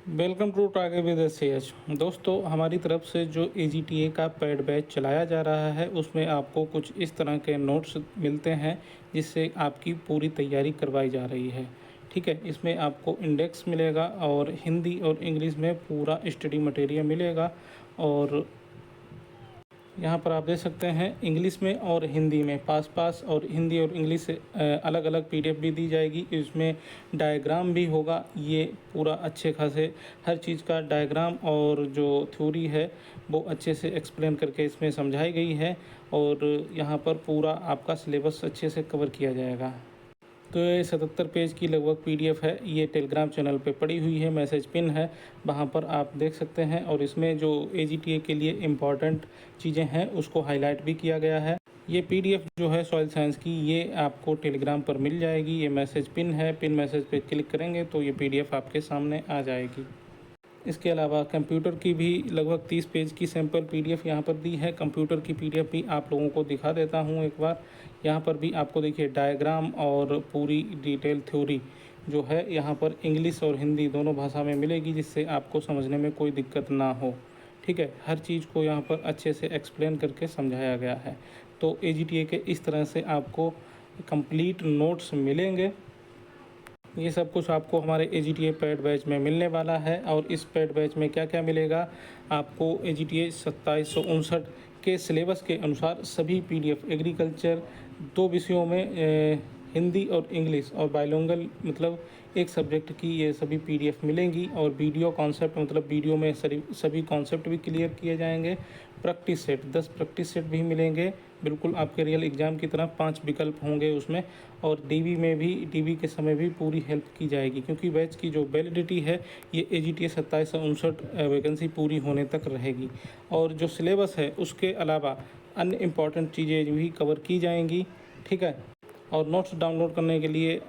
Welcome to target with H. दोस्तों, हमारी तरफ से जो AGTA का पेड बैच चलाया जा रहा है उसमें आपको कुछ इस तरह के नोट्स मिलते हैं जिससे आपकी पूरी तैयारी करवाई जा रही है। ठीक है, इसमें आपको इंडेक्स मिलेगा और हिंदी और इंग्लिश में पूरा स्टडी मटेरियल मिलेगा। और यहाँ पर आप देख सकते हैं इंग्लिश में और हिंदी में पास पास और हिंदी और इंग्लिश से अलग अलग PDF भी दी जाएगी। इसमें डायग्राम भी होगा। ये पूरा अच्छे खासे हर चीज़ का डायग्राम और जो थ्योरी है वो अच्छे से एक्सप्लेन करके इसमें समझाई गई है। और यहाँ पर पूरा आपका सिलेबस अच्छे से कवर किया जाएगा। तो ये 77 पेज की लगभग PDF है। ये टेलीग्राम चैनल पे पड़ी हुई है, मैसेज पिन है, वहाँ पर आप देख सकते हैं। और इसमें जो AGTA के लिए इम्पॉर्टेंट चीज़ें हैं उसको हाईलाइट भी किया गया है। ये PDF जो है सॉइल साइंस की, ये आपको टेलीग्राम पर मिल जाएगी। ये मैसेज पिन है, पिन मैसेज पे क्लिक करेंगे तो ये PDF आपके सामने आ जाएगी। इसके अलावा कंप्यूटर की भी लगभग 30 पेज की सैम्पल PDF यहाँ पर दी है। कंप्यूटर की PDF भी आप लोगों को दिखा देता हूँ एक बार। यहाँ पर भी आपको देखिए डायग्राम और पूरी डिटेल थ्योरी जो है यहाँ पर इंग्लिश और हिंदी दोनों भाषा में मिलेगी, जिससे आपको समझने में कोई दिक्कत ना हो। ठीक है, हर चीज़ को यहाँ पर अच्छे से एक्सप्लेन करके समझाया गया है। तो AGTA के इस तरह से आपको कंप्लीट नोट्स मिलेंगे। ये सब कुछ आपको हमारे AGTA पेड बैच में मिलने वाला है। और इस पेड बैच में क्या क्या मिलेगा आपको, AGTA 2759 के सिलेबस के अनुसार सभी PDF एग्रीकल्चर 2 विषयों में हिंदी और इंग्लिश और बायलैंग्वेज मतलब एक सब्जेक्ट की ये सभी PDF मिलेंगी। और वीडियो कॉन्सेप्ट मतलब वीडियो में सभी कॉन्सेप्ट भी क्लियर किए जाएंगे। प्रैक्टिस सेट 10 प्रैक्टिस सेट भी मिलेंगे, बिल्कुल आपके रियल एग्ज़ाम की तरह 5 विकल्प होंगे उसमें। और DB के समय भी पूरी हेल्प की जाएगी, क्योंकि बैच की जो वैलिडिटी है ये AGTA 2759 वैकेंसी पूरी होने तक रहेगी। और जो सिलेबस है उसके अलावा अन्य इम्पॉर्टेंट चीज़ें भी कवर की जाएंगी। ठीक है, और नोट्स डाउनलोड करने के लिए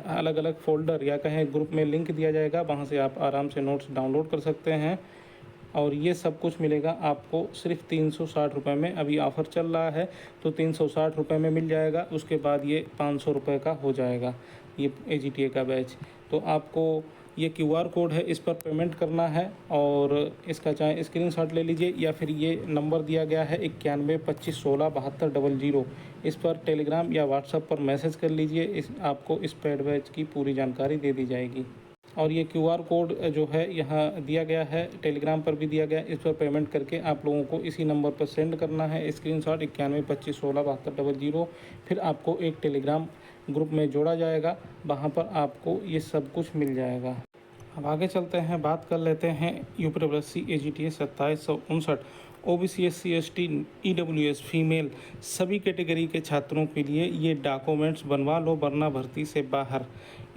अलग अलग फ़ोल्डर या कहें ग्रुप में लिंक दिया जाएगा, वहाँ से आप आराम से नोट्स डाउनलोड कर सकते हैं। और ये सब कुछ मिलेगा आपको सिर्फ 360 रुपये में। अभी ऑफ़र चल रहा है तो 360 रुपये में मिल जाएगा। उसके बाद ये 500 रुपये का हो जाएगा ये AGTA का बैच। तो आपको ये QR कोड है, इस पर पेमेंट करना है। और इसका चाहे स्क्रीनशॉट ले लीजिए या फिर ये नंबर दिया गया है 91 25 16 72 00, इस पर टेलीग्राम या व्हाट्सएप पर मैसेज कर लीजिए। आपको इस पेड बैच की पूरी जानकारी दे दी जाएगी। और ये QR कोड जो है यहाँ दिया गया है, टेलीग्राम पर भी दिया गया है। इस पर पेमेंट करके आप लोगों को इसी नंबर पर सेंड करना है स्क्रीनशॉट 91 25 16 72 00। फिर आपको एक टेलीग्राम ग्रुप में जोड़ा जाएगा, वहाँ पर आपको ये सब कुछ मिल जाएगा। अब आगे चलते हैं, बात कर लेते हैं UPSC AGTA 2759 OBC SC ST EWS female सभी कैटेगरी के छात्रों के लिए ये डॉक्यूमेंट्स बनवा लो वरना भर्ती से बाहर।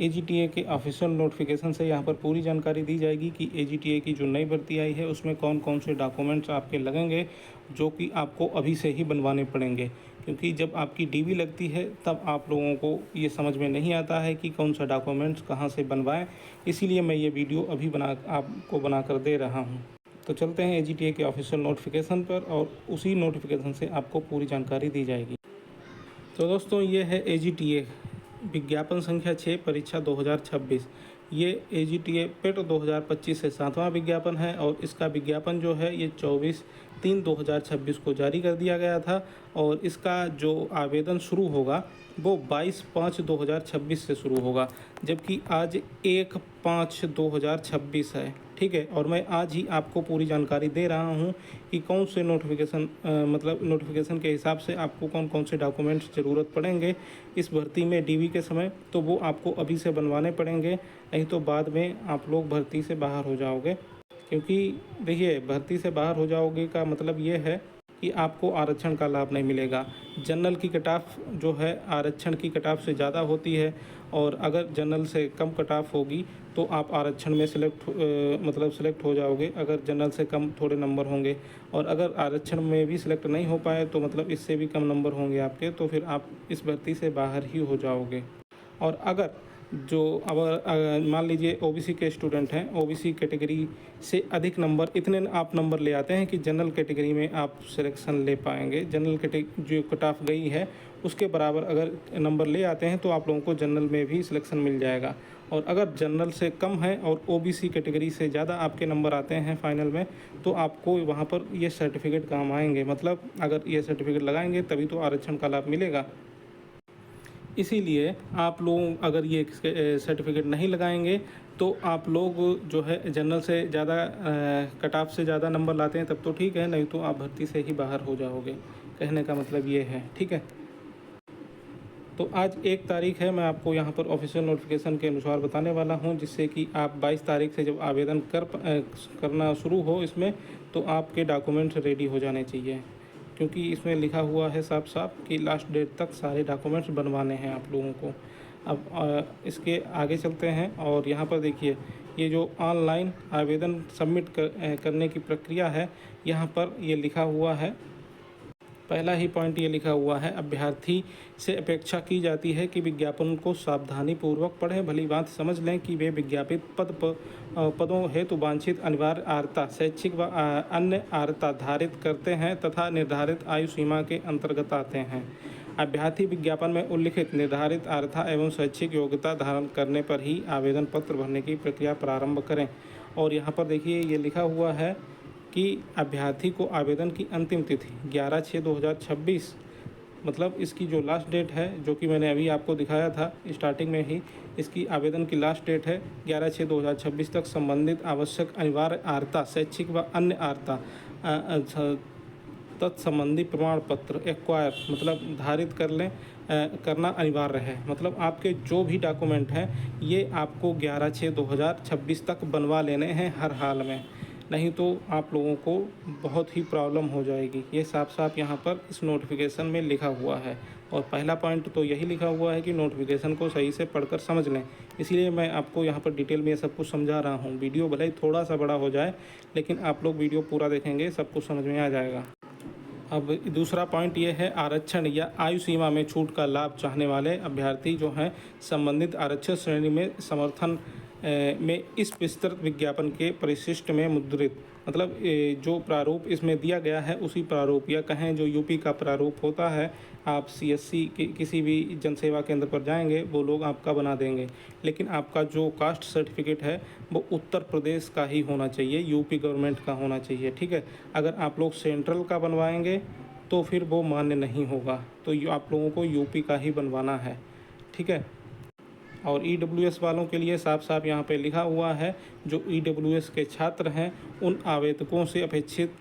AGTA के ऑफिशियल नोटिफिकेशन से यहाँ पर पूरी जानकारी दी जाएगी कि AGTA की जो नई भर्ती आई है उसमें कौन कौन से डॉक्यूमेंट्स आपके लगेंगे, जो कि आपको अभी से ही बनवाने पड़ेंगे। क्योंकि जब आपकी DV लगती है तब आप लोगों को ये समझ में नहीं आता है कि कौन सा डॉक्यूमेंट्स कहाँ से बनवाएं। इसीलिए मैं ये वीडियो अभी आपको बना कर दे रहा हूँ। तो चलते हैं AGTA के ऑफिशियल नोटिफिकेशन पर और उसी नोटिफिकेशन से आपको पूरी जानकारी दी जाएगी। तो दोस्तों, ये है AGTA विज्ञापन संख्या 6 परीक्षा 2026। ये AGTA पेट 2025 से 7वां विज्ञापन है। और इसका विज्ञापन जो है ये 24/3/2026 को जारी कर दिया गया था। और इसका जो आवेदन शुरू होगा वो 22/5/2026 से शुरू होगा, जबकि आज 1/5/2026 है। ठीक है, और मैं आज ही आपको पूरी जानकारी दे रहा हूँ कि कौन से नोटिफिकेशन मतलब नोटिफिकेशन के हिसाब से आपको कौन कौन से डॉक्यूमेंट्स ज़रूरत पड़ेंगे इस भर्ती में DV के समय। तो वो आपको अभी से बनवाने पड़ेंगे, नहीं तो बाद में आप लोग भर्ती से बाहर हो जाओगे। क्योंकि देखिए, भर्ती से बाहर हो जाओगे का मतलब ये है कि आपको आरक्षण का लाभ नहीं मिलेगा। जनरल की कट ऑफ जो है आरक्षण की कट ऑफ से ज़्यादा होती है। और अगर जनरल से कम कट ऑफ होगी तो आप आरक्षण में सिलेक्ट हो जाओगे, अगर जनरल से कम थोड़े नंबर होंगे। और अगर आरक्षण में भी सिलेक्ट नहीं हो पाए तो मतलब इससे भी कम नंबर होंगे आपके, तो फिर आप इस भर्ती से बाहर ही हो जाओगे। और अगर मान लीजिए OBC के स्टूडेंट हैं, OBC कैटेगरी से अधिक नंबर, इतने आप नंबर ले आते हैं कि जनरल कैटेगरी में आप सिलेक्शन ले पाएंगे। जनरल कैटेगरी जो कट ऑफ गई है उसके बराबर अगर नंबर ले आते हैं तो आप लोगों को जनरल में भी सिलेक्शन मिल जाएगा। और अगर जनरल से कम है और ओबीसी कैटेगरी से ज़्यादा आपके नंबर आते हैं फाइनल में, तो आपको वहाँ पर ये सर्टिफिकेट काम आएंगे। मतलब अगर ये सर्टिफिकेट लगाएंगे तभी तो आरक्षण का लाभ मिलेगा। इसीलिए आप लोग अगर ये सर्टिफिकेट नहीं लगाएंगे तो आप लोग जो है जनरल से ज़्यादा कट ऑफ से ज़्यादा नंबर लाते हैं तब तो ठीक है, नहीं तो आप भर्ती से ही बाहर हो जाओगे। कहने का मतलब ये है, ठीक है। तो आज 1 तारीख है, मैं आपको यहाँ पर ऑफिशियल नोटिफिकेशन के अनुसार बताने वाला हूँ, जिससे कि आप 22 तारीख से जब आवेदन करना शुरू हो इसमें, तो आपके डॉक्यूमेंट्स रेडी हो जाने चाहिए। क्योंकि इसमें लिखा हुआ है साफ साफ कि लास्ट डेट तक सारे डॉक्यूमेंट्स बनवाने हैं आप लोगों को। अब इसके आगे चलते हैं और यहाँ पर देखिए, ये जो ऑनलाइन आवेदन सबमिट करने की प्रक्रिया है, यहाँ पर ये लिखा हुआ है। पहला ही पॉइंट ये लिखा हुआ है, अभ्यर्थी से अपेक्षा की जाती है कि विज्ञापन को सावधानीपूर्वक पढ़ें, भली बात समझ लें कि वे विज्ञापित पदों हेतु वांछित अनिवार्य आर्हता, शैक्षिक व अन्य आर्हता धारित करते हैं तथा निर्धारित आयु सीमा के अंतर्गत आते हैं। अभ्यर्थी विज्ञापन में उल्लिखित निर्धारित आर्हता एवं शैक्षिक योग्यता धारण करने पर ही आवेदन पत्र भरने की प्रक्रिया प्रारंभ करें। और यहाँ पर देखिए ये लिखा हुआ है कि अभ्यर्थी को आवेदन की अंतिम तिथि 11/6/2026, मतलब इसकी जो लास्ट डेट है, जो कि मैंने अभी आपको दिखाया था स्टार्टिंग में ही, इसकी आवेदन की लास्ट डेट है 11/6/2026 तक संबंधित आवश्यक अनिवार्य आर्हता, शैक्षिक व अन्य आर्हता तत्संबंधी प्रमाण पत्र एक्वायर, मतलब धारित करना अनिवार्य है। मतलब आपके जो भी डॉक्यूमेंट हैं ये आपको 11/6/2026 तक बनवा लेने हैं हर हाल में, नहीं तो आप लोगों को बहुत ही प्रॉब्लम हो जाएगी। ये साफ साफ यहाँ पर इस नोटिफिकेशन में लिखा हुआ है। और पहला पॉइंट तो यही लिखा हुआ है कि नोटिफिकेशन को सही से पढ़कर समझ लें, इसलिए मैं आपको यहाँ पर डिटेल में ये सब कुछ समझा रहा हूँ। वीडियो भले ही थोड़ा सा बड़ा हो जाए, लेकिन आप लोग वीडियो पूरा देखेंगे सब कुछ समझ में आ जाएगा। अब दूसरा पॉइंट ये है, आरक्षण या आयु सीमा में छूट का लाभ चाहने वाले अभ्यर्थी जो हैं संबंधित आरक्षित श्रेणी में समर्थन में इस विस्तृत विज्ञापन के परिशिष्ट में मुद्रित, मतलब जो प्रारूप इसमें दिया गया है उसी प्रारूप, या कहें जो यूपी का प्रारूप होता है, आप सीएससी के किसी भी जनसेवा केंद्र पर जाएंगे वो लोग आपका बना देंगे। लेकिन आपका जो कास्ट सर्टिफिकेट है वो उत्तर प्रदेश का ही होना चाहिए, यूपी गवर्नमेंट का होना चाहिए, ठीक है। अगर आप लोग सेंट्रल का बनवाएंगे तो फिर वो मान्य नहीं होगा, तो आप लोगों को यूपी का ही बनवाना है, ठीक है। और ईडब्ल्यूएस वालों के लिए साफ साफ यहाँ पे लिखा हुआ है, जो ईडब्ल्यूएस के छात्र हैं उन आवेदकों से अपेक्षित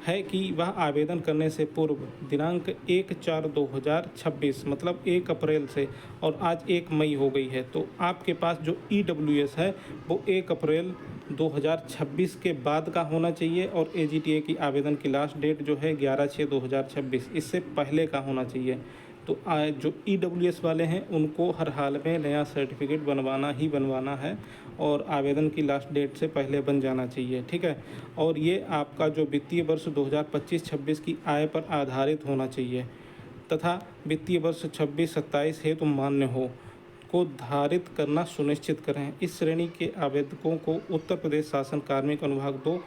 है कि वह आवेदन करने से पूर्व दिनांक 1/4/2026, मतलब 1 अप्रैल से, और आज 1 मई हो गई है, तो आपके पास जो ईडब्ल्यूएस है वो 1 अप्रैल 2026 के बाद का होना चाहिए, और एजीटीए की आवेदन की लास्ट डेट जो है 11/6/2026, इससे पहले का होना चाहिए। तो जो ईडब्ल्यूएस वाले हैं उनको हर हाल में नया सर्टिफिकेट बनवाना ही बनवाना है, और आवेदन की लास्ट डेट से पहले बन जाना चाहिए, ठीक है। और ये आपका जो वित्तीय वर्ष 2025-26 की आय पर आधारित होना चाहिए, तथा वित्तीय वर्ष 26-27 हेतु मान्य हो को धारित करना सुनिश्चित करें। इस श्रेणी के आवेदकों को उत्तर प्रदेश शासन कार्मिक अनुभाग 2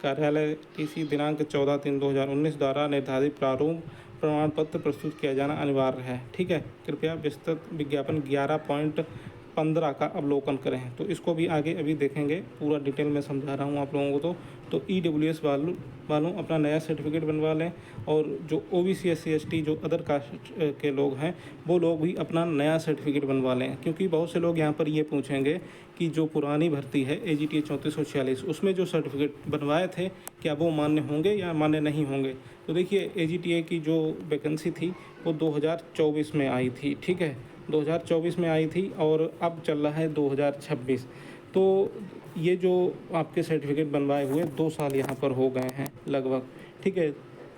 कार्यालय टीसी दिनांक 14/3/2019 द्वारा निर्धारित प्रारूप प्रमाण पत्र प्रस्तुत किया जाना अनिवार्य है, ठीक है। कृपया विस्तृत विज्ञापन 11.15 का अवलोकन करें। तो इसको भी आगे अभी देखेंगे, पूरा डिटेल में समझा रहा हूँ आप लोगों को। तो ईडब्ल्यूएस वालों अपना नया सर्टिफिकेट बनवा लें, और जो ओबीसी SC ST जो अदर कास्ट के लोग हैं वो लोग भी अपना नया सर्टिफिकेट बनवा लें। क्योंकि बहुत से लोग यहाँ पर ये पूछेंगे कि जो पुरानी भर्ती है AGTA 3446, उसमें जो सर्टिफिकेट बनवाए थे क्या वो मान्य होंगे या मान्य नहीं होंगे। तो देखिए AGTA की जो वैकेंसी थी वो 2024 में आई थी, ठीक है, 2024 में आई थी, और अब चल रहा है 2026। तो ये जो आपके सर्टिफिकेट बनवाए हुए 2 साल यहाँ पर हो गए हैं लगभग, ठीक है।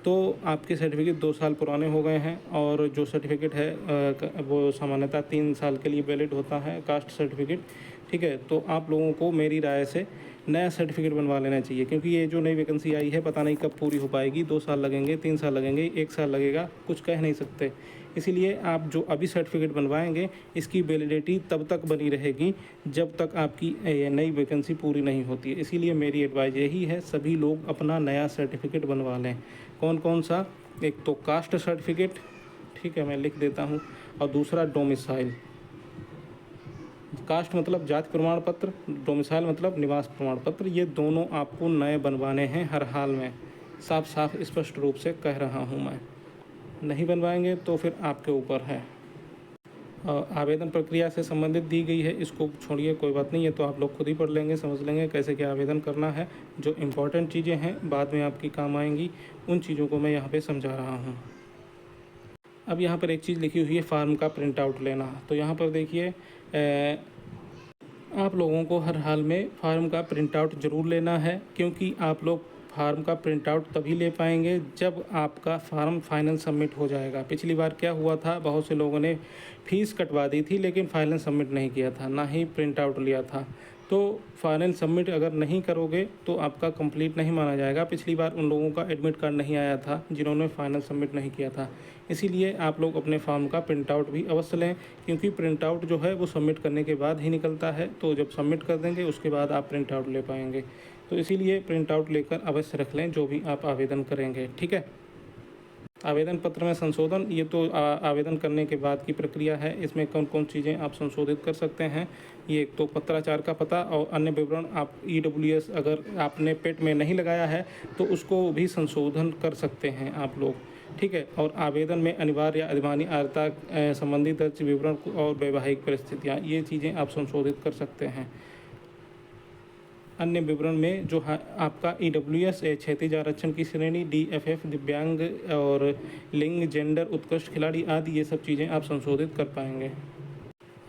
तो आपके सर्टिफिकेट 2 साल पुराने हो गए हैं, और जो सर्टिफिकेट है वो सामान्यतः 3 साल के लिए वैलिड होता है कास्ट सर्टिफिकेट, ठीक है। तो आप लोगों को मेरी राय से नया सर्टिफिकेट बनवा लेना चाहिए, क्योंकि ये जो नई वैकेंसी आई है पता नहीं कब पूरी हो पाएगी, 2 साल लगेंगे, 3 साल लगेंगे, 1 साल लगेगा, कुछ कह नहीं सकते। इसीलिए आप जो अभी सर्टिफिकेट बनवाएंगे इसकी वैलिडिटी तब तक बनी रहेगी जब तक आपकी नई वैकेंसी पूरी नहीं होती है। इसीलिए मेरी एडवाइस यही है, सभी लोग अपना नया सर्टिफिकेट बनवा लें। कौन कौन सा? एक तो कास्ट सर्टिफिकेट, ठीक है, मैं लिख देता हूँ, और दूसरा डोमिसाइल, कास्ट मतलब जाति प्रमाण पत्र, डोमिसाइल मतलब निवास प्रमाण पत्र, ये दोनों आपको नए बनवाने हैं हर हाल में। साफ साफ स्पष्ट रूप से कह रहा हूँ मैं। नहीं बनवाएंगे तो फिर आपके ऊपर है। आवेदन प्रक्रिया से संबंधित दी गई है, इसको छोड़िए, कोई बात नहीं है, तो आप लोग खुद ही पढ़ लेंगे, समझ लेंगे कैसे क्या आवेदन करना है। जो इम्पोर्टेंट चीज़ें हैं बाद में आपकी काम आएंगी, उन चीज़ों को मैं यहाँ पे समझा रहा हूँ। अब यहाँ पर एक चीज़ लिखी हुई है, फार्म का प्रिंट आउट लेना। तो यहाँ पर देखिए, आप लोगों को हर हाल में फार्म का प्रिंट आउट ज़रूर लेना है, क्योंकि आप लोग फार्म का प्रिंट आउट तभी ले पाएंगे जब आपका फार्म फाइनल सबमिट हो जाएगा। पिछली बार क्या हुआ था, बहुत से लोगों ने फ़ीस कटवा दी थी लेकिन फाइनल सबमिट नहीं किया था, ना ही प्रिंट आउट लिया था। तो फाइनल सबमिट अगर नहीं करोगे तो आपका कंप्लीट नहीं माना जाएगा। पिछली बार उन लोगों का एडमिट कार्ड नहीं आया था जिन्होंने फाइनल सबमिट नहीं किया था। इसीलिए आप लोग अपने फॉर्म का प्रिंट आउट भी अवश्य लें, क्योंकि प्रिंट आउट जो है वो सबमिट करने के बाद ही निकलता है। तो जब सबमिट कर देंगे उसके बाद आप प्रिंट आउट ले पाएंगे। तो इसीलिए प्रिंट आउट लेकर अवश्य रख लें जो भी आप आवेदन करेंगे, ठीक है। आवेदन पत्र में संशोधन, ये तो आवेदन करने के बाद की प्रक्रिया है। इसमें कौन कौन चीज़ें आप संशोधित कर सकते हैं, ये एक तो पत्राचार का पता और अन्य विवरण। आप EWS अगर आपने पेट में नहीं लगाया है तो उसको भी संशोधन कर सकते हैं आप लोग, ठीक है। और आवेदन में अनिवार्य या अधिमानी अर्हता संबंधी दर्ज विवरण और वैवाहिक परिस्थितियाँ, ये चीज़ें आप संशोधित कर सकते हैं। अन्य विवरण में जो आपका EWS क्षैतिज आरक्षण की श्रेणी, DFF दिव्यांग और लिंग, जेंडर, उत्कृष्ट खिलाड़ी आदि, ये सब चीज़ें आप संशोधित कर पाएंगे।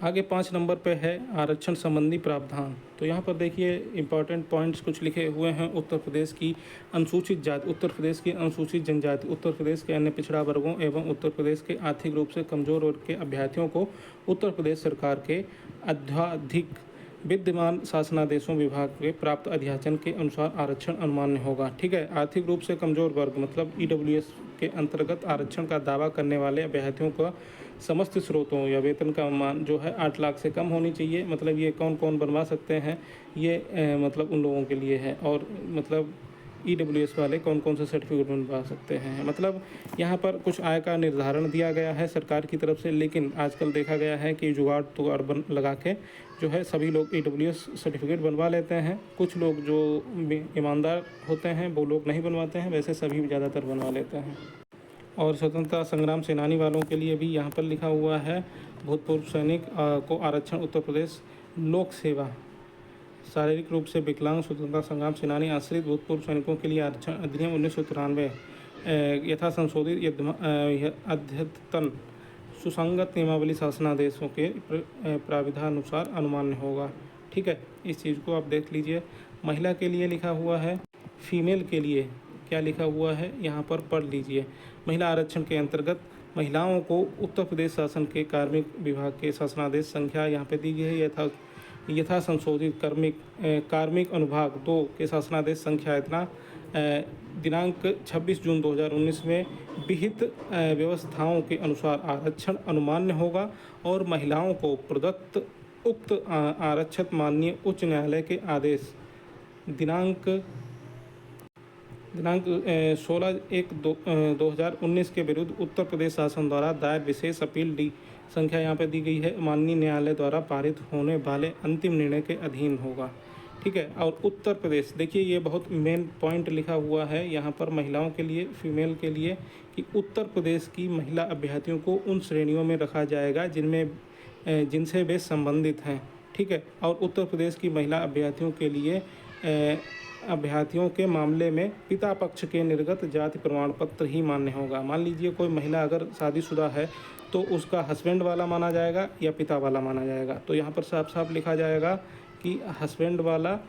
आगे 5 नंबर पे है आरक्षण संबंधी प्रावधान। तो यहाँ पर देखिए इंपॉर्टेंट पॉइंट्स कुछ लिखे हुए हैं। उत्तर प्रदेश की अनुसूचित जाति, उत्तर प्रदेश की अनुसूचित जनजाति, उत्तर प्रदेश के अन्य पिछड़ा वर्गों एवं उत्तर प्रदेश के आर्थिक रूप से कमजोर वर्ग के अभ्यर्थियों को उत्तर प्रदेश सरकार के अध्याधिक विद्यमान शासनादेशों विभाग के प्राप्त अध्याचन के अनुसार आरक्षण अनुमान्य होगा, ठीक है। आर्थिक रूप से कमजोर वर्ग मतलब EWS के अंतर्गत आरक्षण का दावा करने वाले अभ्यर्थियों का समस्त स्रोतों या वेतन का अनुमान जो है 8 लाख से कम होनी चाहिए। मतलब ये कौन कौन बनवा सकते हैं, ये मतलब उन लोगों के लिए है। और मतलब EWS वाले कौन कौन से सर्टिफिकेट बनवा सकते हैं, मतलब यहाँ पर कुछ आय का निर्धारण दिया गया है सरकार की तरफ से। लेकिन आजकल देखा गया है कि जुगाड़ तुगाड़ लगा के जो है सभी लोग EWS सर्टिफिकेट बनवा लेते हैं। कुछ लोग जो ईमानदार होते हैं वो लोग नहीं बनवाते हैं, वैसे सभी ज़्यादातर बनवा लेते हैं। और स्वतंत्रता संग्राम सेनानी वालों के लिए भी यहाँ पर लिखा हुआ है, भूतपूर्व सैनिक को आरक्षण। उत्तर प्रदेश लोक सेवा, शारीरिक रूप से विकलांग स्वतंत्रता संग्राम सेनानी आश्रित भूतपूर्व सैनिकों के लिए आरक्षण अधिनियम 1993 यथा संशोधित अद्यतन सुसंगत नियमावली शासनादेशों के प्राविधानुसार अनुमान्य होगा, ठीक है। इस चीज़ को आप देख लीजिए। महिला के लिए लिखा हुआ है, फीमेल के लिए क्या लिखा हुआ है यहाँ पर पढ़ लीजिए। महिला आरक्षण के अंतर्गत महिलाओं को उत्तर प्रदेश शासन के कार्मिक विभाग के शासनादेश संख्या यहाँ पे दी गई है यथा संशोधित कार्मिक अनुभाग 2 के शासनादेश संख्या इतना दिनांक 26 जून 2019 में विहित व्यवस्थाओं के अनुसार आरक्षण अनुमान्य होगा और महिलाओं को प्रदत्त उक्त आरक्षित माननीय उच्च न्यायालय के आदेश दिनांक 16/1/2019 के विरुद्ध उत्तर प्रदेश शासन द्वारा दायर विशेष अपील डी संख्या यहाँ पे दी गई है, माननीय न्यायालय द्वारा पारित होने वाले अंतिम निर्णय के अधीन होगा, ठीक है। और उत्तर प्रदेश, देखिए ये बहुत मेन पॉइंट लिखा हुआ है यहाँ पर महिलाओं के लिए, फीमेल के लिए, कि उत्तर प्रदेश की महिला अभ्यर्थियों को उन श्रेणियों में रखा जाएगा जिनसे वे संबंधित हैं, ठीक है। और उत्तर प्रदेश की महिला अभ्यर्थियों के लिए अभ्यर्थियों के मामले में पिता पक्ष के निर्गत जाति प्रमाण पत्र ही मान्य होगा। मान लीजिए कोई महिला अगर शादीशुदा है तो उसका हस्बैंड वाला माना जाएगा या पिता वाला माना जाएगा। तो यहाँ पर साफ साफ लिखा जाएगा कि हस्बैंड वाला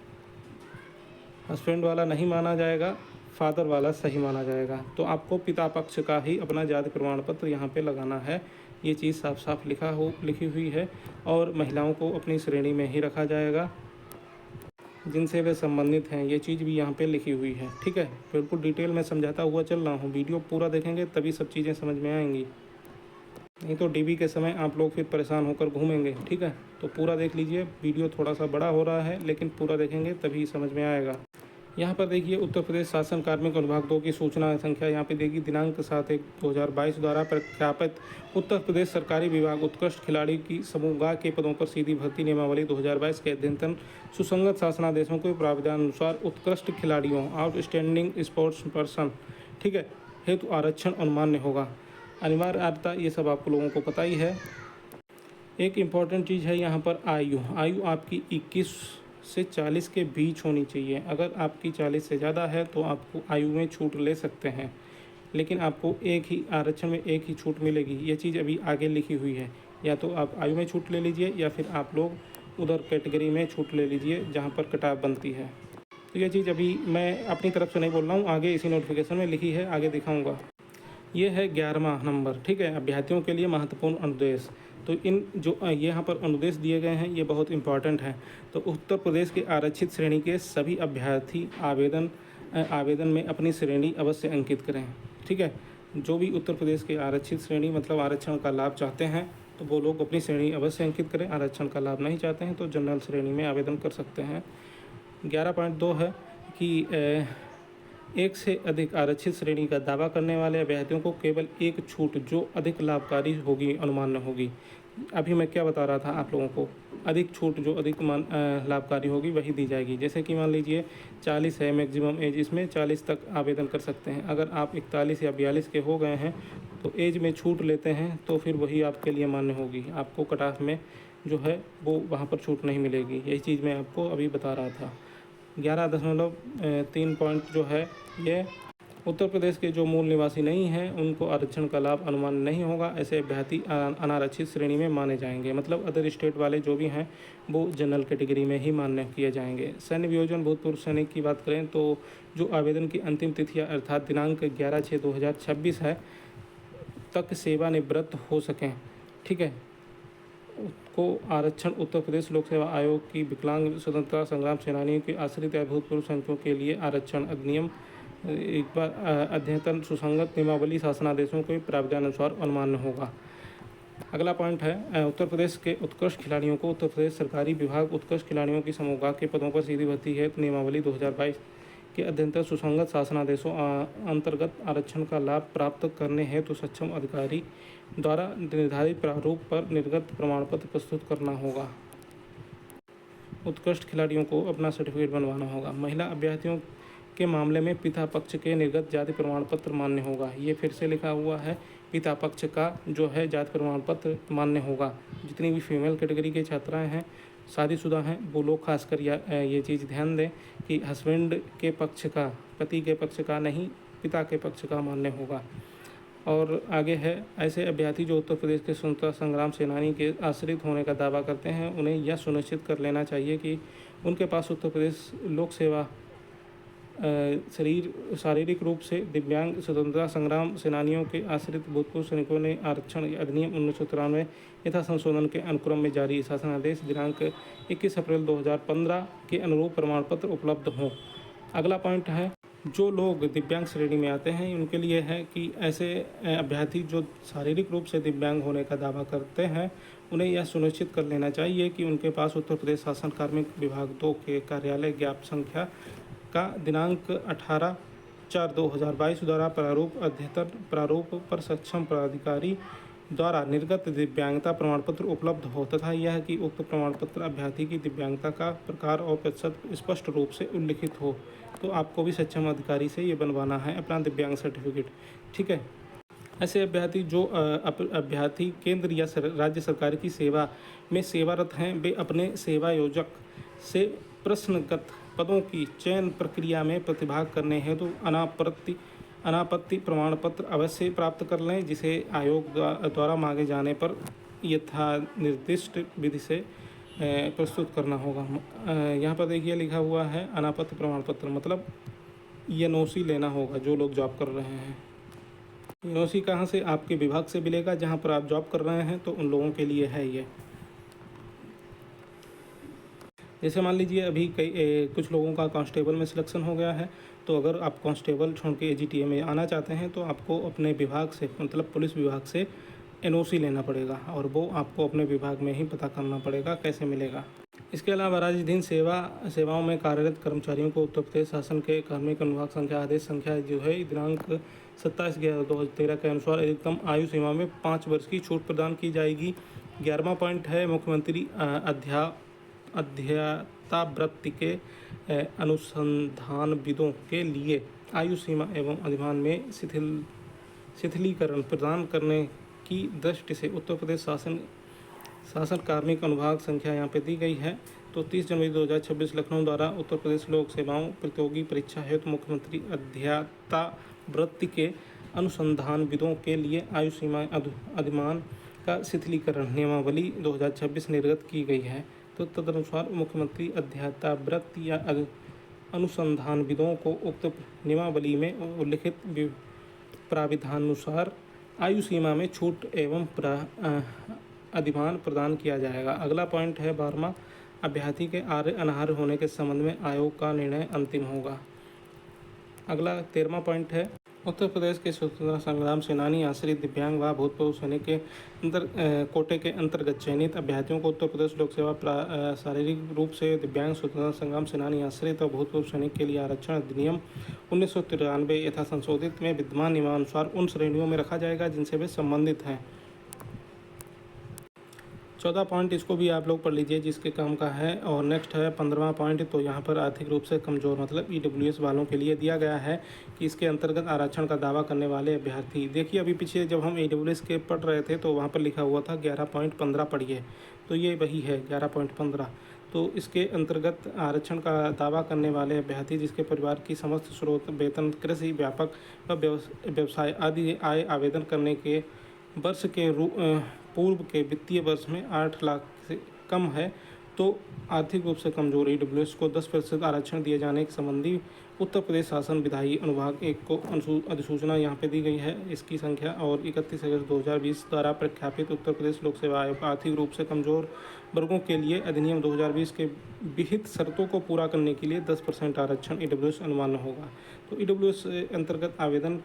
नहीं माना जाएगा, फादर वाला सही माना जाएगा। तो आपको पिता पक्ष का ही अपना जाति प्रमाण पत्र यहाँ पे लगाना है। ये चीज़ साफ साफ लिखी हुई है। और महिलाओं को अपनी श्रेणी में ही रखा जाएगा जिनसे वे संबंधित हैं, ये चीज़ भी यहाँ पे लिखी हुई है, ठीक है। बिल्कुल डिटेल में समझाता हुआ चल रहा हूँ, वीडियो पूरा देखेंगे तभी सब चीज़ें समझ में आएंगी, नहीं तो DB के समय आप लोग फिर परेशान होकर घूमेंगे, ठीक है। तो पूरा देख लीजिए, वीडियो थोड़ा सा बड़ा हो रहा है लेकिन पूरा देखेंगे तभी समझ में आएगा। यहाँ पर देखिए उत्तर प्रदेश शासन कार्मिक विभाग 2 की सूचना संख्या यहाँ पे देखिए दिनांक 7/1/2022 द्वारा प्रख्यापित उत्तर प्रदेश सरकारी विभाग उत्कृष्ट खिलाड़ी की समूह के पदों पर सीधी भर्ती नियमावली 2022 के अध्ययन सुसंगत शासनादेशों के प्रावधान अनुसार उत्कृष्ट खिलाड़ियों आउटस्टैंडिंग स्पोर्ट्स पर्सन, ठीक है, हेतु आरक्षण अनमान्य होगा। अनिवार्यता ये सब आपको लोगों को पता ही है। एक इम्पॉर्टेंट चीज़ है यहाँ पर आयु आपकी 21 से 40 के बीच होनी चाहिए। अगर आपकी 40 से ज़्यादा है तो आपको आयु में छूट ले सकते हैं, लेकिन आपको एक ही आरक्षण में एक ही छूट मिलेगी। ये चीज़ अभी आगे लिखी हुई है, या तो आप आयु में छूट ले लीजिए या फिर आप लोग उधर कैटेगरी में छूट ले लीजिए जहाँ पर कटाव बनती है। तो ये चीज़ अभी मैं अपनी तरफ से नहीं बोल रहा हूँ, आगे इसी नोटिफिकेशन में लिखी है, आगे दिखाऊँगा। ये है 11वां नंबर, ठीक है, अभ्यर्थियों के लिए महत्वपूर्ण अनुदेश। तो इन जो यहाँ पर अनुदेश दिए गए हैं ये बहुत इंपॉर्टेंट हैं। तो उत्तर प्रदेश के आरक्षित श्रेणी के सभी अभ्यर्थी आवेदन में अपनी श्रेणी अवश्य अंकित करें, ठीक है। जो भी उत्तर प्रदेश के आरक्षित श्रेणी मतलब आरक्षण का लाभ चाहते हैं तो वो लोग अपनी श्रेणी अवश्य अंकित करें। आरक्षण का लाभ नहीं चाहते हैं तो जनरल श्रेणी में आवेदन कर सकते हैं। 11.2 है कि एक से अधिक आरक्षित श्रेणी का दावा करने वाले अभ्यर्थियों को केवल एक छूट जो अधिक लाभकारी होगी अनुमान्य होगी। अभी मैं क्या बता रहा था आप लोगों को, अधिक छूट जो अधिक लाभकारी होगी वही दी जाएगी। जैसे कि मान लीजिए 40 है मैक्सिमम एज, इसमें 40 तक आवेदन कर सकते हैं। अगर आप 41 या 42 के हो गए हैं तो एज में छूट लेते हैं तो फिर वही आपके लिए मान्य होगी। आपको कट ऑफ में जो है वो वहाँ पर छूट नहीं मिलेगी। यही चीज़ मैं आपको अभी बता रहा था। 11.3 पॉइंट जो है ये उत्तर प्रदेश के जो मूल निवासी नहीं हैं उनको आरक्षण का लाभ अनुमान नहीं होगा। ऐसे अभ्यर्थी अनारक्षित श्रेणी में माने जाएंगे, मतलब अदर स्टेट वाले जो भी हैं वो जनरल कैटेगरी में ही मान्य किए जाएंगे। सैन्य वियोजन भूतपूर्व सैनिक की बात करें तो जो आवेदन की अंतिम तिथि अर्थात दिनांक 11/6/2026 है तक सेवानिवृत्त हो सकें, ठीक है, को आरक्षण उत्तर प्रदेश लोक सेवा आयोग की विकलांग स्वतंत्रता संग्राम सेनानियों के आश्रित या भूतपूर्व सैनिकों के लिए आरक्षण अधिनियम एक बार अध्ययन सुसंगत नियमावली शासनादेशों के प्रावधान अनुसार अनुमान्य होगा। अगला पॉइंट है उत्तर प्रदेश के उत्कृष्ट खिलाड़ियों को उत्तर प्रदेश सरकारी विभाग उत्कृष्ट खिलाड़ियों की समूह के पदों पर सीधी भर्ती है नियमावली 2022 के अध्ययन सुसंगत शासनादेशों अंतर्गत आरक्षण का लाभ प्राप्त करने हेतु सक्षम अधिकारी द्वारा निर्धारित प्रारूप पर निर्गत प्रमाण पत्र प्रस्तुत करना होगा। उत्कृष्ट खिलाड़ियों को अपना सर्टिफिकेट बनवाना होगा। महिला अभ्यर्थियों के मामले में पिता पक्ष के निर्गत जाति प्रमाण पत्र मान्य होगा। ये फिर से लिखा हुआ है, पिता पक्ष का जो है जाति प्रमाण पत्र मान्य होगा। जितनी भी फीमेल कैटेगरी के छात्राएं हैं, शादीशुदा हैं, वो लोग खासकर ये चीज़ ध्यान दें कि हस्बैंड के पक्ष का, पति के पक्ष का नहीं, पिता के पक्ष का मान्य होगा। और आगे है ऐसे अभ्यर्थी जो उत्तर प्रदेश के स्वतंत्रता संग्राम सेनानी के आश्रित होने का दावा करते हैं उन्हें यह सुनिश्चित कर लेना चाहिए कि उनके पास उत्तर प्रदेश लोक सेवा शारीरिक रूप से दिव्यांग स्वतंत्रता संग्राम सेनानियों के आश्रित भूतपूर्व सैनिकों ने आरक्षण अधिनियम 1993 यथा संशोधन के अनुक्रम में जारी शासनादेश दिनांक 21 अप्रैल 2015 के अनुरूप प्रमाण पत्र उपलब्ध हों। अगला पॉइंट है जो लोग दिव्यांग श्रेणी में आते हैं उनके लिए है कि ऐसे अभ्यर्थी जो शारीरिक रूप से दिव्यांग होने का दावा करते हैं उन्हें यह सुनिश्चित कर लेना चाहिए कि उनके पास उत्तर प्रदेश शासन कार्मिक विभाग 2 के कार्यालय ज्ञापन संख्या का दिनांक 18/4/2022 द्वारा प्रारूप पर सक्षम प्राधिकारी द्वारा निर्गत दिव्यांगता प्रमाण पत्र उपलब्ध हो तथा यह कि उक्त प्रमाण पत्र अभ्यर्थी की दिव्यांगता का प्रकार और प्रतिशत स्पष्ट रूप से उल्लिखित हो। तो आपको भी सक्षम अधिकारी से ये बनवाना है अपना दिव्यांग सर्टिफिकेट, ठीक है। ऐसे अभ्यर्थी जो अभ्यर्थी केंद्र या राज्य सरकार की सेवा में सेवारत हैं वे अपने सेवा योजक से प्रश्नगत पदों की चयन प्रक्रिया में प्रतिभाग करने हेतु अनापत्ति प्रमाण पत्र अवश्य प्राप्त कर लें, जिसे आयोग द्वारा मांगे जाने पर यथा निर्दिष्ट विधि से प्रस्तुत करना होगा। यहाँ पर देखिए लिखा हुआ है अनापत्ति प्रमाण पत्र मतलब एनओसी लेना होगा जो लोग जॉब कर रहे हैं। एनओसी कहाँ से? आपके विभाग से मिलेगा जहाँ पर आप जॉब कर रहे हैं, तो उन लोगों के लिए है ये। जैसे मान लीजिए अभी कुछ लोगों का कांस्टेबल में सिलेक्शन हो गया है, तो अगर आप कांस्टेबल छोड़ के एजीटीए में आना चाहते हैं तो आपको अपने विभाग से मतलब पुलिस विभाग से एनओसी लेना पड़ेगा और वो आपको अपने विभाग में ही पता करना पड़ेगा कैसे मिलेगा। इसके अलावा राज्याधीन सेवाओं में कार्यरत कर्मचारियों को उत्तर प्रदेश शासन के कार्मिक अनुभाग संख्या आदेश संख्या जो है दिनांक 27/11/2013 के अनुसार अधिकतम आयु सीमा में 5 वर्ष की छूट प्रदान की जाएगी। 11वां पॉइंट है मुख्यमंत्री अध्यतावृत्ति के अनुसंधानविदों के लिए आयु सीमा एवं अधिमान में शिथिलीकरण प्रदान करने की दृष्टि से उत्तर प्रदेश शासन कार्मिक अनुभाग संख्या यहाँ पे दी गई है। तो 30 जनवरी 2026 लखनऊ द्वारा उत्तर प्रदेश लोक सेवाओं प्रतियोगी परीक्षा हेतु मुख्यमंत्री अध्यतावृत्ति के अनुसंधानविदों के लिए आयु सीमा अधिमान का शिथिलीकरण नियमावली 2026 निर्गत की गई है। तो तदनुसार मुख्यमंत्री अध्यतावृत्ति या अनुसंधानविदों को उक्त नियमावली में उल्लिखित प्राविधानुसार आयु सीमा में छूट एवं अधिमान प्रदान किया जाएगा। अगला पॉइंट है 12वां, अभ्यर्थी के अनार्ह होने के संबंध में आयोग का निर्णय अंतिम होगा। अगला 13वां पॉइंट है उत्तर प्रदेश के स्वतंत्रता संग्राम सेनानी, आश्रित, दिव्यांग व भूतपूर्व सैनिक के कोटे के अंतर्गत चयनित अभ्यर्थियों को उत्तर प्रदेश लोक सेवा शारीरिक रूप से दिव्यांग, स्वतंत्रता संग्राम सेनानी, आश्रित और भूतपूर्व सैनिक के लिए आरक्षण अधिनियम 1993 यथा संशोधित में विद्यमान नियमानुसार उन श्रेणियों में रखा जाएगा जिनसे वे संबंधित हैं। 14 पॉइंट इसको भी आप लोग पढ़ लीजिए जिसके काम का है। और नेक्स्ट है 15वां पॉइंट, तो यहाँ पर आर्थिक रूप से कमज़ोर मतलब EWS वालों के लिए दिया गया है कि इसके अंतर्गत आरक्षण का दावा करने वाले अभ्यर्थी, देखिए अभी पीछे जब हम EWS के पढ़ रहे थे तो वहाँ पर लिखा हुआ था 11.15 पढ़िए, तो ये वही है 11.15। तो इसके अंतर्गत आरक्षण का दावा करने वाले अभ्यर्थी जिसके परिवार की समस्त स्रोत वेतन, कृषि, व्यापक व व्यवसाय आदि आय आवेदन करने के वर्ष के पूर्व के वित्तीय वर्ष में 8 लाख से कम है, तो आर्थिक रूप से कमजोर EWS को 10% आरक्षण दिए जाने के संबंधी उत्तर प्रदेश शासन विधायी अनुभाग 1 को अधिसूचना यहाँ पे दी गई है। इसकी संख्या और 31 अगस्त 2020 द्वारा प्रख्यापित उत्तर प्रदेश लोक सेवा आयोग आर्थिक रूप से कमजोर वर्गों के लिए अधिनियम 2020 के विहित शर्तों को पूरा करने के लिए 10% आरक्षण EWS अनुमान होगा। तो EWS अंतर्गत आवेदन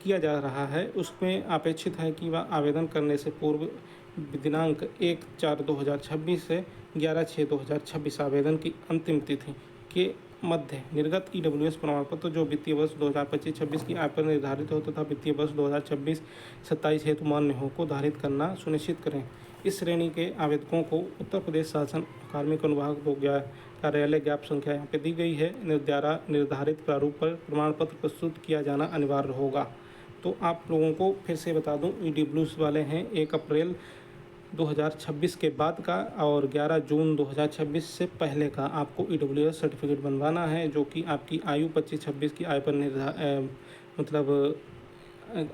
किया जा रहा है, उसमें अपेक्षित है कि वह आवेदन करने से पूर्व दिनांक 1/4/2026 से 11/6/2026 आवेदन की अंतिम तिथि के मध्य निर्गत EWS प्रमाण पत्र जो वित्तीय वर्ष 2025-26 की आय पर निर्धारित हो तथा वित्तीय वर्ष 2026-27 हेतु मान्य हो को धारित करना सुनिश्चित करें। इस श्रेणी के आवेदकों को उत्तर प्रदेश शासन कार्मिक अनुभाग कार्यालय ज्ञाप संख्या यहाँ पे दी गई है द्वारा निर्धारित प्रारूप पर प्रमाण पत्र प्रस्तुत किया जाना अनिवार्य होगा। तो आप लोगों को फिर से बता दूं, EWS वाले हैं 1 अप्रैल 2026 के बाद का और 11 जून 2026 से पहले का आपको EWS सर्टिफिकेट बनवाना है, जो कि आपकी आयु 25-26 की आय पर मतलब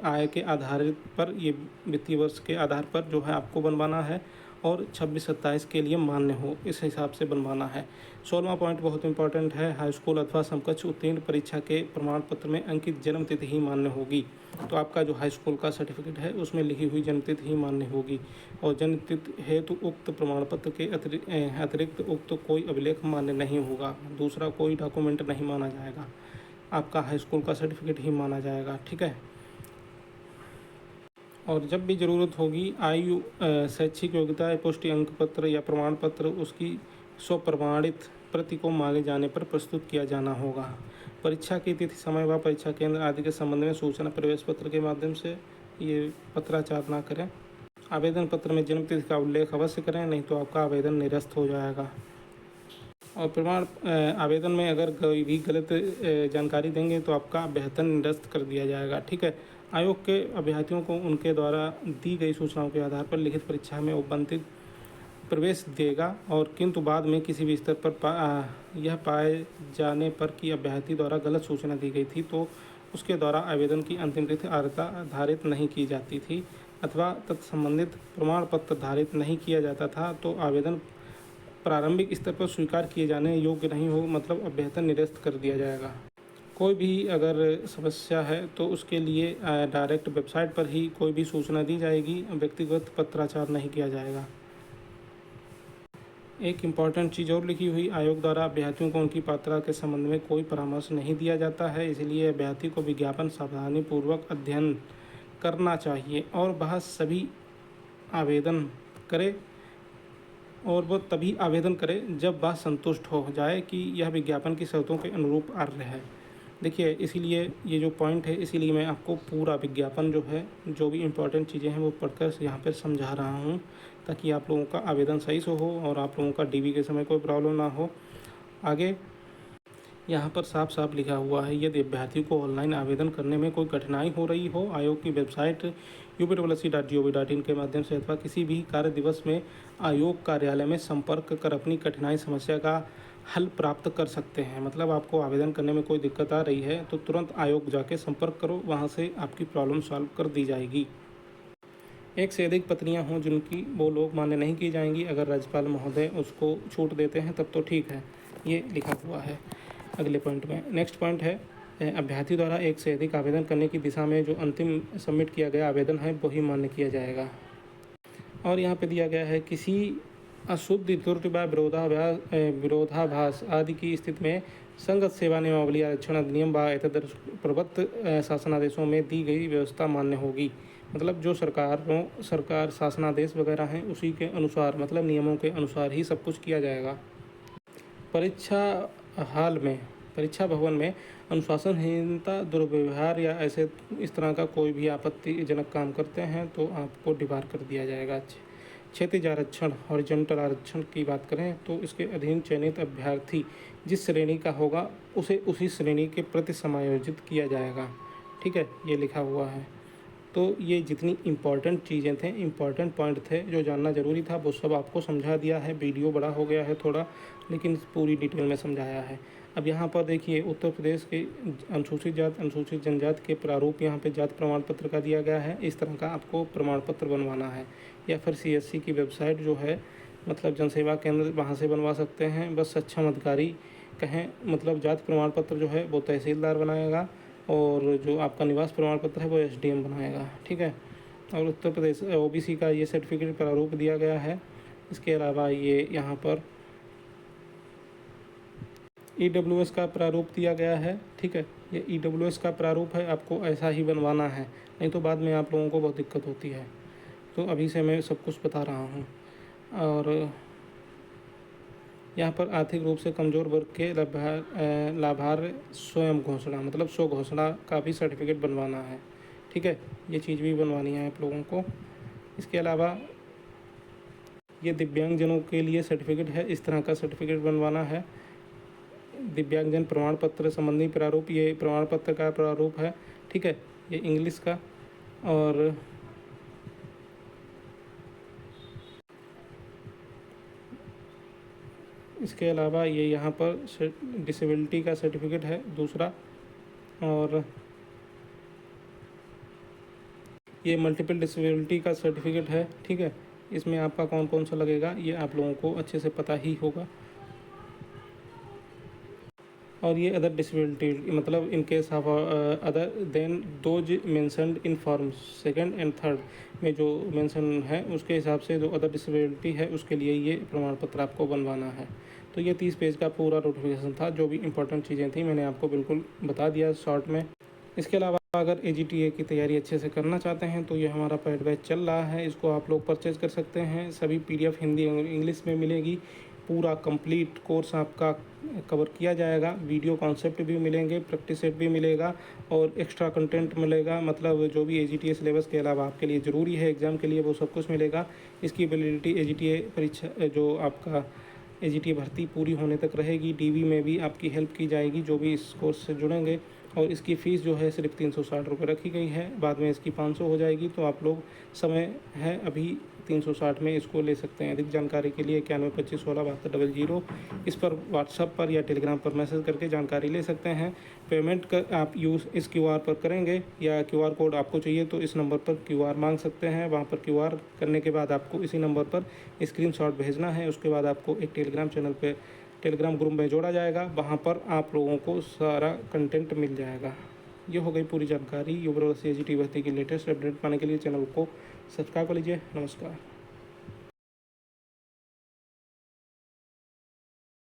आय के आधार पर ये वित्तीय वर्ष के आधार पर जो है आपको बनवाना है और 26-27 के लिए मान्य हो इस हिसाब से बनवाना है। 16वां पॉइंट बहुत इंपॉर्टेंट है, हाई स्कूल अथवा समकक्ष उत्तीर्ण परीक्षा के प्रमाण पत्र में अंकित जन्म तिथि ही मान्य होगी। तो आपका जो हाई स्कूल का सर्टिफिकेट है उसमें लिखी हुई जन्म तिथि ही मान्य होगी और जन्म तिथि हेतु उक्त प्रमाण पत्र के अतिरिक्त उक्त कोई अभिलेख मान्य नहीं होगा, दूसरा कोई डॉक्यूमेंट नहीं माना जाएगा, आपका हाई स्कूल का सर्टिफिकेट ही माना जाएगा। ठीक है। और जब भी ज़रूरत होगी आयु शैक्षिक योग्यता पुष्टि अंक पत्र या प्रमाण पत्र उसकी स्वप्रमाणित प्रति को मांगे जाने पर प्रस्तुत किया जाना होगा। परीक्षा की तिथि, समय व परीक्षा केंद्र आदि के संबंध में सूचना प्रवेश पत्र के माध्यम से ये पत्राचार ना करें। आवेदन पत्र में जन्म तिथि का उल्लेख अवश्य करें, नहीं तो आपका आवेदन निरस्त हो जाएगा। और प्रमाण आवेदन में अगर कोई भी गलत जानकारी देंगे तो आपका आवेदन निरस्त कर दिया जाएगा। ठीक है। आयोग के अभ्यर्थियों को उनके द्वारा दी गई सूचनाओं के आधार पर लिखित परीक्षा में उपबंधित प्रवेश देगा और किंतु बाद में किसी भी स्तर पर यह पाए जाने पर कि अभ्यर्थी द्वारा गलत सूचना दी गई थी तो उसके द्वारा आवेदन की अंतिम तिथि धारित नहीं की जाती थी अथवा तत्संबंधित प्रमाण पत्र धारित नहीं किया जाता था तो आवेदन प्रारंभिक स्तर पर स्वीकार किए जाने योग्य नहीं हो, मतलब अभ्यर्थन निरस्त कर दिया जाएगा। कोई भी अगर समस्या है तो उसके लिए डायरेक्ट वेबसाइट पर ही कोई भी सूचना दी जाएगी, व्यक्तिगत पत्राचार नहीं किया जाएगा। एक इम्पॉर्टेंट चीज़ और लिखी हुई, आयोग द्वारा अभ्यर्थियों को उनकी पात्रता के संबंध में कोई परामर्श नहीं दिया जाता है, इसलिए अभ्यर्थी को विज्ञापन सावधानीपूर्वक अध्ययन करना चाहिए और वह सभी आवेदन करे और वो तभी आवेदन करें जब वह संतुष्ट हो जाए कि यह विज्ञापन की शर्तों के अनुरूप अर्ह है। देखिए, इसीलिए ये जो पॉइंट है, इसीलिए मैं आपको पूरा विज्ञापन जो है, जो भी इम्पोर्टेंट चीज़ें हैं वो पढ़कर यहाँ पर समझा रहा हूँ, ताकि आप लोगों का आवेदन सही से हो और आप लोगों का डीवी के समय कोई प्रॉब्लम ना हो। आगे यहाँ पर साफ साफ लिखा हुआ है, यदि अभ्यर्थी को ऑनलाइन आवेदन करने में कोई कठिनाई हो रही हो, आयोग की वेबसाइट upwc.gov.in के माध्यम से अथवा किसी भी कार्य दिवस में आयोग कार्यालय में संपर्क कर अपनी कठिनाई समस्या का हल प्राप्त कर सकते हैं। मतलब आपको आवेदन करने में कोई दिक्कत आ रही है तो तुरंत आयोग जाके संपर्क करो, वहाँ से आपकी प्रॉब्लम सॉल्व कर दी जाएगी। एक से अधिक पत्नियां हों जिनकी, वो लोग मान्य नहीं की जाएंगी। अगर राज्यपाल महोदय उसको छूट देते हैं तब तो ठीक है, ये लिखा हुआ है अगले पॉइंट में। नेक्स्ट पॉइंट है, अभ्यर्थी द्वारा एक से अधिक आवेदन करने की दिशा में जो अंतिम सबमिट किया गया आवेदन है वही मान्य किया जाएगा। और यहाँ पे दिया गया है, किसी अशुद्ध त्रुटि व विरोधाभास आदि की स्थिति में संगत सेवा नियमावली आरक्षण अधिनियम व एतद प्रदत्त शासनादेशों में दी गई व्यवस्था मान्य होगी। मतलब जो सरकार शासनादेश वगैरह हैं उसी के अनुसार, मतलब नियमों के अनुसार ही सब कुछ किया जाएगा। परीक्षा भवन में अनुशासनहीनता, दुर्व्यवहार या ऐसे इस तरह का कोई भी आपत्तिजनक काम करते हैं तो आपको डिबार कर दिया जाएगा। क्षैतिज आरक्षण, हॉरिजॉन्टल आरक्षण की बात करें तो इसके अधीन चयनित अभ्यर्थी जिस श्रेणी का होगा उसे उसी श्रेणी के प्रति समायोजित किया जाएगा। ठीक है, ये लिखा हुआ है। तो ये जितनी इम्पॉर्टेंट चीज़ें थे, इम्पॉर्टेंट पॉइंट थे जो जानना ज़रूरी था, वो सब आपको समझा दिया है। वीडियो बड़ा हो गया है थोड़ा, लेकिन पूरी डिटेल में समझाया है। अब यहाँ पर देखिए, उत्तर प्रदेश के अनुसूचित जाति अनुसूचित जनजाति के प्रारूप यहाँ पे जाति प्रमाण पत्र का दिया गया है। इस तरह का आपको प्रमाण पत्र बनवाना है, या फिर CSC की वेबसाइट जो है, मतलब जनसेवा केंद्र, वहाँ से बनवा सकते हैं। बस सक्षम अधिकारी कहें, मतलब जाति प्रमाण पत्र जो है वो तहसीलदार बनाएगा और जो आपका निवास प्रमाण पत्र है वो SDM बनाएगा। ठीक है, और उत्तर प्रदेश OBC का ये सर्टिफिकेट प्रारूप दिया गया है। इसके अलावा ये यहाँ पर EWS का प्रारूप दिया गया है। ठीक है, ये EWS का प्रारूप है, आपको ऐसा ही बनवाना है, नहीं तो बाद में आप लोगों को बहुत दिक्कत होती है। तो अभी से मैं सब कुछ बता रहा हूँ। और यहाँ पर आर्थिक रूप से कमज़ोर वर्ग के लाभार्थ स्वयं घोषणा, मतलब स्व घोषणा का भी सर्टिफिकेट बनवाना है। ठीक है, ये चीज़ भी बनवानी है आप लोगों को। इसके अलावा ये दिव्यांगजनों के लिए सर्टिफिकेट है, इस तरह का सर्टिफिकेट बनवाना है। दिव्यांगजन प्रमाण पत्र संबंधी प्रारूप, ये प्रमाण पत्र का प्रारूप है। ठीक है, ये इंग्लिश का। और इसके अलावा ये यहाँ पर डिसेबिलिटी का सर्टिफिकेट है दूसरा। और ये मल्टीपल डिसेबिलिटी का सर्टिफिकेट है। ठीक है, इसमें आपका कौन कौन सा लगेगा ये आप लोगों को अच्छे से पता ही होगा। और ये अदर डिसेबिलिटी, मतलब in case of other than those mentioned in form second and third में जो मेंशन है उसके हिसाब से जो अदर डिसेबिलिटी है उसके लिए ये प्रमाण पत्र आपको बनवाना है। तो ये 30 पेज का पूरा नोटिफिकेशन था, जो भी इंपॉर्टेंट चीज़ें थी मैंने आपको बिल्कुल बता दिया शॉर्ट में। इसके अलावा अगर AGTA की तैयारी अच्छे से करना चाहते हैं तो ये हमारा पेड बैच चल रहा है, इसको आप लोग परचेज कर सकते हैं। सभी PDF हिंदी और इंग्लिश में मिलेगी। पूरा कंप्लीट कोर्स आपका कवर किया जाएगा। वीडियो कॉन्सेप्ट भी मिलेंगे, प्रैक्टिस सेट भी मिलेगा और एक्स्ट्रा कंटेंट मिलेगा। मतलब जो भी AGTA सिलेबस के अलावा आपके लिए ज़रूरी है एग्ज़ाम के लिए, वो सब कुछ मिलेगा। इसकी वैलिडिटी AGTA परीक्षा, जो आपका AGTA भर्ती पूरी होने तक रहेगी। DV में भी आपकी हेल्प की जाएगी जो भी इस कोर्स से जुड़ेंगे। और इसकी फ़ीस जो है सिर्फ 360 रुपये रखी गई है, बाद में इसकी 500 हो जाएगी। तो आप लोग, समय है अभी, 360 में इसको ले सकते हैं। अधिक जानकारी के लिए 9125167200 इस पर व्हाट्सएप पर या टेलीग्राम पर मैसेज करके जानकारी ले सकते हैं। पेमेंट कर आप यूज़ इस QR पर करेंगे, या QR कोड आपको चाहिए तो इस नंबर पर QR मांग सकते हैं। वहाँ पर QR करने के बाद आपको इसी नंबर पर स्क्रीनशॉट भेजना है। उसके बाद आपको एक टेलीग्राम चैनल पर, टेलीग्राम ग्रुप में जोड़ा जाएगा, वहाँ पर आप लोगों को सारा कंटेंट मिल जाएगा। ये हो गई पूरी जानकारी। UPWC AGT भर्ती की लेटेस्ट अपडेट पाने के लिए चैनल को सब्सक्राइब कर लीजिए। नमस्कार।